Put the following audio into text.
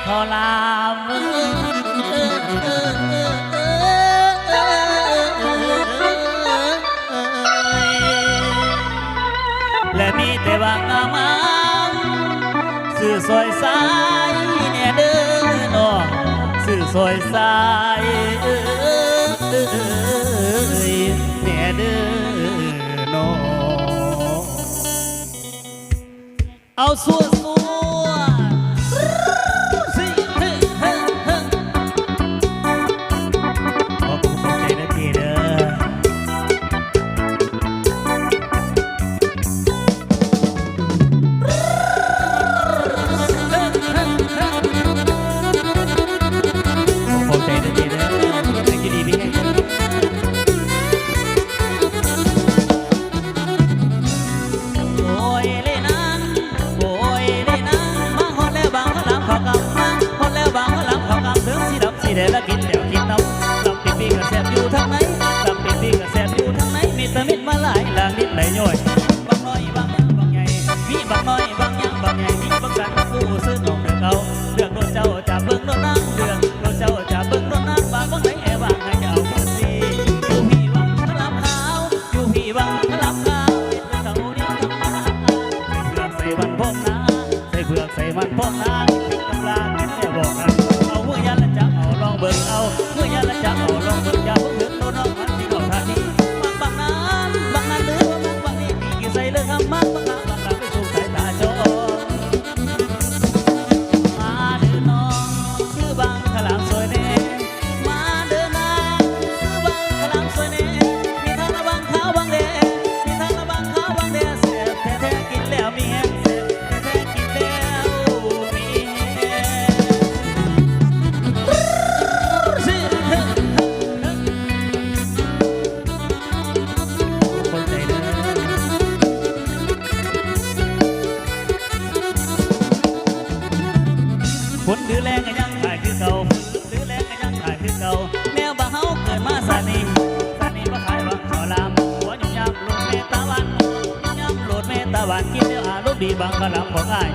ขอลามและมีแต่ว่างามสื่อซอยสายเนี่ยเด้อน้องสื่อซอยสายเนี่ยเด้อน้องเอาสัวเดี๋ยวละกินเดี๋ยวกินน้ำลำปีปีกระแสบอยู่ทางไหนลำปีปีกระแสบอยู่ทางไหนมีตะมิดมาหลายลางนิดไหลย่อยบางน้อยบางยังบางใหญ่มีบางน้อยบางยังบางใหญ่มีบางกันคู่ซื้อน้องเดือดเอาเรื่องรถเจ้าจะเบิ่งรถนางเรื่องรถเจ้าจะเบิ่งรถนางบางบางไหนแอบบางให้เอาเงินสีอยู่พี่วังพลับขาวอยู่พี่วังพลับขาวเป็นเต่าเดียวทั้งมาใส่มันพ่นนาใส่เผือกใส่มันพ่นนาติดตำราแค่บอกนะเอาเมื่อยันละจังเอาลองเบิ่งเอาเมื่อยันละจังเอาลองเบิ่งอย่าเพิ่งถึงโดนน้องมันที่เขาท่านี้บางนั้นหรือว่าบางนี้ตีกี่ใส่เรื่องคำมากบางนั้นไปสู่สายตาโจมาเดินน้องคือบางขลามสวยแน่มาเดินนางคือบางขลามสวยแน่มีทางระบางขาวบางแดงมีทางระบางขาวบางแดงเสียบแท้ๆกินแล้วมีแห้งเสียบแท้ๆกินแล้วมีแห้งฝนหรือแรงก็ยังขายคือเก่าหรือแรงก็ยังขายคือเก่าแนวบ่เฮาเกิดมาสานีบ่ขายวังขอลามหัวยุ่งยำโหลดเมตาวันยุ่งยำโหลดเมตาวันกินเนื้ออารมณ์ดีบางกะลำของอ้าย